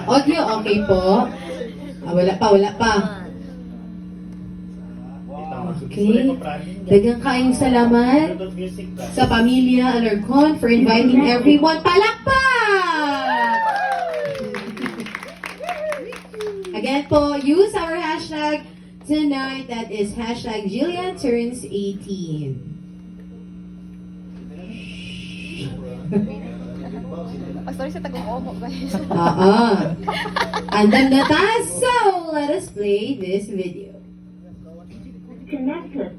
Audio, okay po. Wala pa. Okay. Daghang kaayong salamat sa pamilya Alarcon for inviting everyone. Palakpak! Again po, use our hashtag tonight. That is hashtag Jillian turns 18. Sorry sa tagong-omo, guys. Andam na ta, so let us play this video. Connected.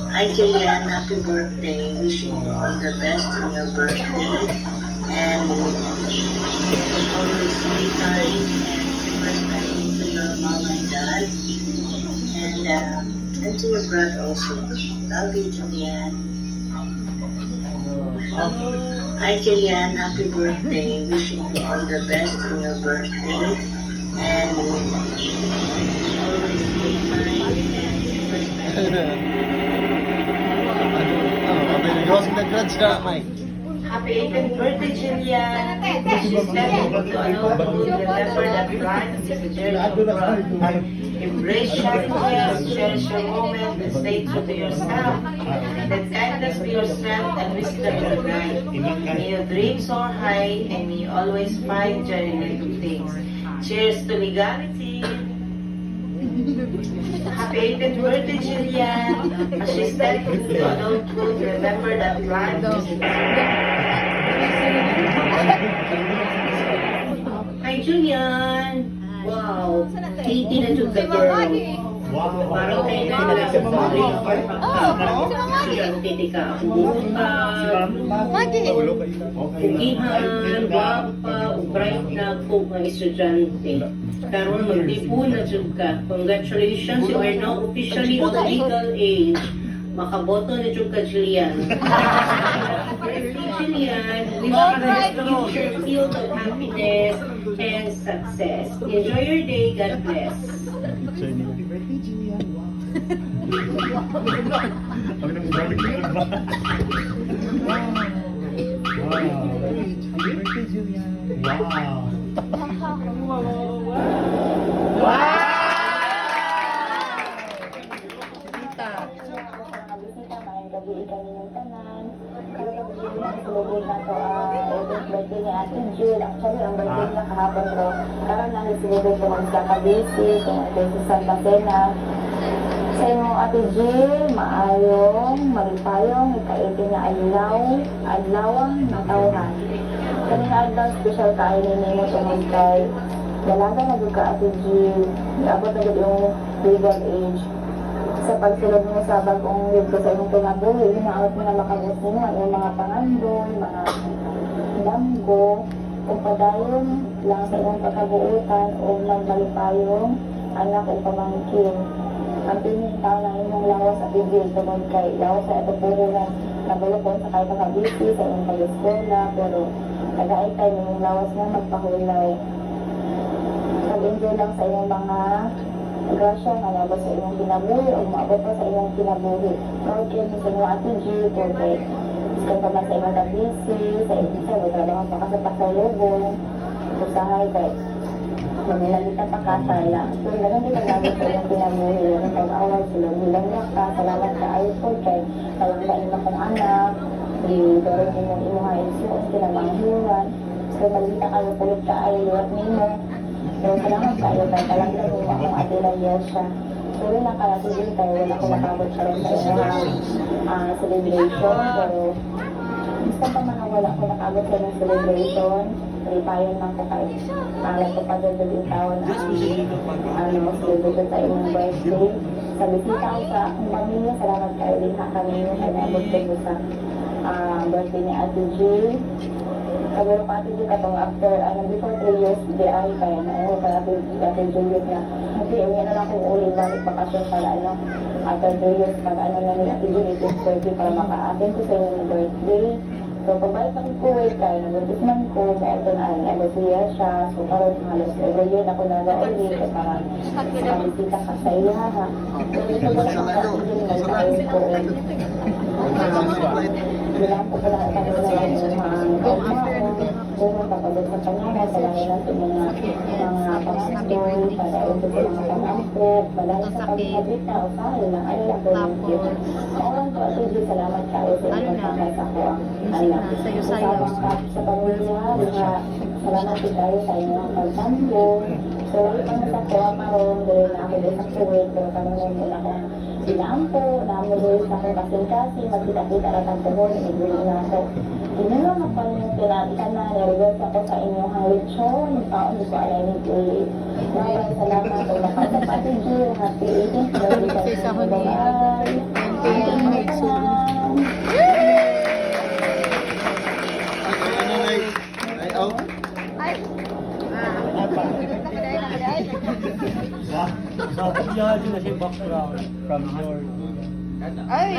Hi Julian, happy birthday. Wishing you all the best on your birthday. And always be kind and respectful to your mom and dad. And to your brother also. Love you, Julian. Hi Julian, happy birthday. Wishing you all the best on your birthday. And always be kind and respectful. Happy 18th birthday, Jillian. She's level to remember that life is a journey of growth. Embrace challenges, cherish your moment, and stay true to yourself. Let kindness be your strength and wisdom your guide. May your dreams soar high and may you always find joy in little things. Cheers to legality. Happy 18th birthday, Jillian. As she steps into adulthood, remember that life is Hi, Julian. Wow. 18 na yung girl. Wow. Parang kayo na nila sa pamali. Estudyante ka. Kugihan, guwapa, bright na po mga estudyante. Karon magdipo na jud ka. Congratulations, you are now officially of legal age. Makaboto na jud ka, Jillian. Jillian, wish you the future filled of happiness and success. Enjoy your day. God bless. Happy birthday, Jillian. Celebrate na to birthday ni Ate Jill. Actually, ang birthday niya kahapon ko. Karoon lang i-celebrate ko sa Cavite, kung ito sa Santa Cena. Sa inyo, Ate Jill, maayong, malipayong, ika-18 na adlawang ng tawanan. Kanina advance special kainin mo tungkol kay dalaga na ka, Ate Jill. Iabot na yung legal age. Sa pagsulod mo sa bagong live ko sa inyong pinabuhi, hinaawat mo na makabot mo ang mga pangandoy, mga langgo, kung padayon lang sa inyong pagkabuutan o magmalipayong anak o pamangkin. Ang pinitaw na inyong lawas at ibig tungkol kay lawas sa ito puro na nabulokon sa kahit makabisi sa inyong pag-eskwela, pero nag-aay tayo inyong lawas na magpahulay. Mag-enjoy lang sa inyong mga grasya nga nabot sa inyong kinabuhi o maabot pa sa inyong kinabuhi. Proud kayo sa inyong Ate G, porque iskan pa man sa inyong kabisi, sa inyong sa trabaho pa ka sa pasalubong, usahay kay mamilalitan pa kasar lang. So, ganun din nagabot sa inyong kinabuhi. Ganun tag-awal sila. Bilang niya ka, salamat ka ayos po kay kalaglain na kong anak, doon din yung imuha insuon, kinamanghiwan. So, malita kayo pulit ka ay liwat nimo. So, salamat kayo kay kalaglain mo akong atila Yesha. So, rin ang kalasigin tayo, wala akong nakabot sa rin sa inyong celebration. Pero, basta pa man wala akong nakabot sa inyong celebration, ripayon lang ko kayo. Alam ko pa doon yung taon ang celebrate sa inyong birthday. Sa bisita ko sa akong pamilya, salamat kayo din kami yung nabot ko sa birthday ni Ate Jill. Siguro pa ati ka tong after, before 3 years, di ay kaya na, ano, para ati Juliet na, hindi, uwi na lang kung uli, balik bakasyon para, ano, after 3 years, pag ano na nila, ati Juliet is birthday para maka-attend ko sa inyong birthday. So, pabalik ako Kuwait kaya, nabuntis man ko, kaya ito na, every year siya, so, parang halos every year ako nag-uli, so, parang, bisita ka sa iya, ha. So, ito ko lang sa ati Juliet, nag-uli ko, bilang po pala ang kanilang unang kapagod sa kanya, palagi lang sa mga pangastoy, palagi sa mga pangampok, palagi sa pagkabit na usahay na ay lang po ng Diyos. Maurang po at Diyos, salamat kayo sa inyong pagkasa ko ang anak. Sa pamilya, salamat din kayo sa inyong pagtambo. So, wala pang sa ko, maroon, dahil na ako din sa Kuwait, pero kanunod din ako sinampo, namuloy sa akong kasing-kasing, magkita-kita na ang tuhon, ibigay na ako. Inyo na pa yung tinatikan na, nirigos ako sa inyong lechon, paon ko alay ni Kuwait. Maraming salamat po, nakasapatid yun, happy 18th birthday sa inyo, bye-bye. Ay! Nakadaay. Bakit yan na si background from your... Ay!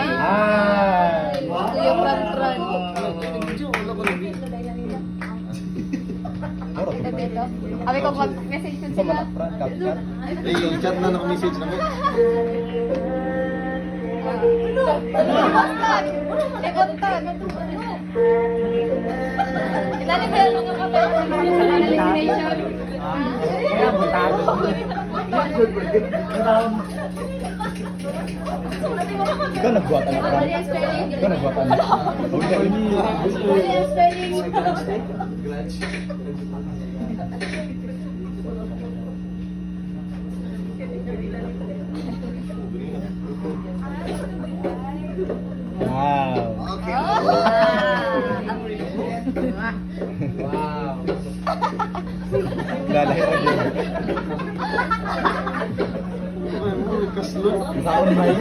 Ito yung run-run. Dito. Sabi ko mag-message ko sila. Yung chat na naka-message na mo. Ikontag. Ilali ba yung mga kapatid sa destination? Ikaw nagbuhat ka na prank? Ikaw nagbuhat ka na? Wow. Lalahi ka dyan. Ang saon ba yun?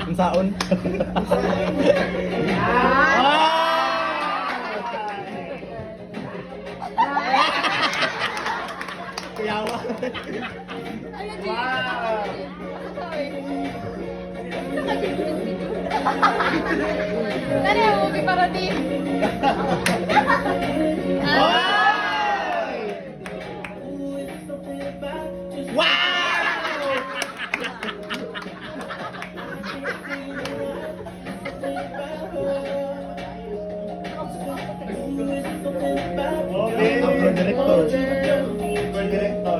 Ang saon? Kuyawa. Ano yung movie parody? Okay. From director.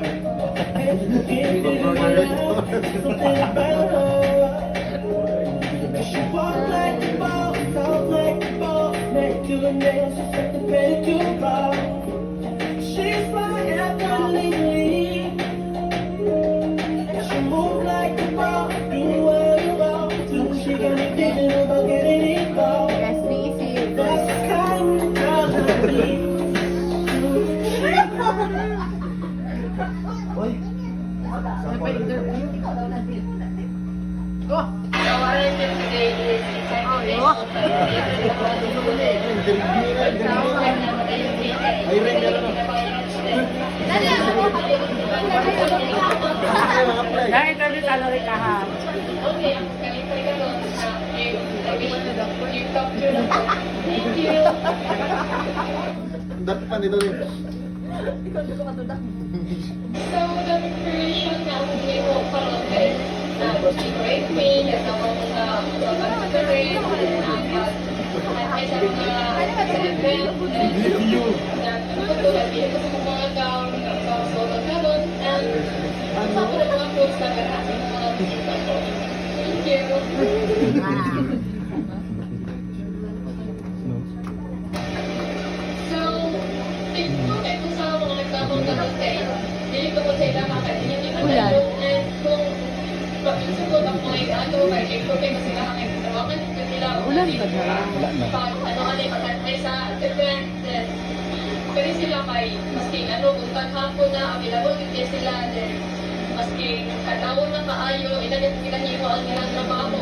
From director. Walk like a boss, talk like a boss, make you a nails, just like the pedicure bar. She's my effortlessly. She move like a boss, do what you want to. She got me thinking about getting it wrong. That's the kind of girl I need. Dapat pa nito rin. So, the preparation na hindi mo palapit na great pain at ang pag-parade at sa mga event na tulad dito sa mga gown na pang-solar galon and sa mga post na karami mga bisita ko. Thank you. So, thank you kay kung sa mga nagtabong na kayo. Hindi ko po sila makakalimutan yung mga and kung pag-insugod ang mga ano, kay ko kayo sila ang nagtawagan ko nila. Ulan ba na? Ano yung makantay sa event then pwede sila kay maski ano, kung hapon na available hindi sila then maski katawon na maayo, ilagat nila hiwa ang nilang trabaho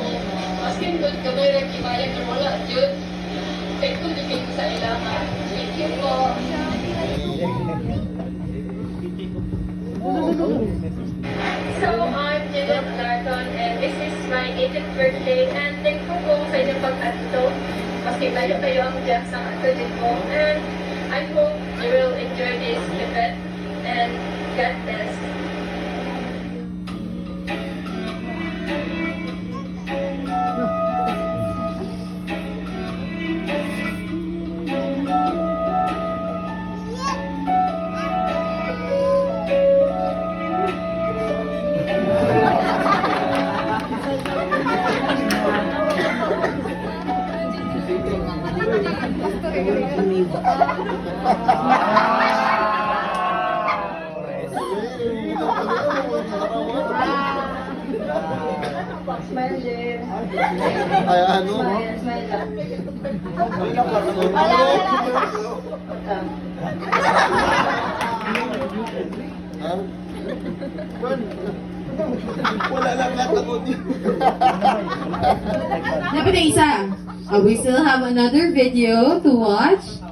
maski doon kamay rin ibayag na wala yun. thankful din kayo sa ilangan. Thank you po. So, I'm Janet Larton and this is my 18th birthday and thankful po sa inyong pag-ato. Kasi kayo ang dyan sa katulid ko and I hope you will enjoy this event and God bless. Smile din. Ay, ano? Smile lang. Wala lang natakot yun. Dapat na isa. We still have another video to watch.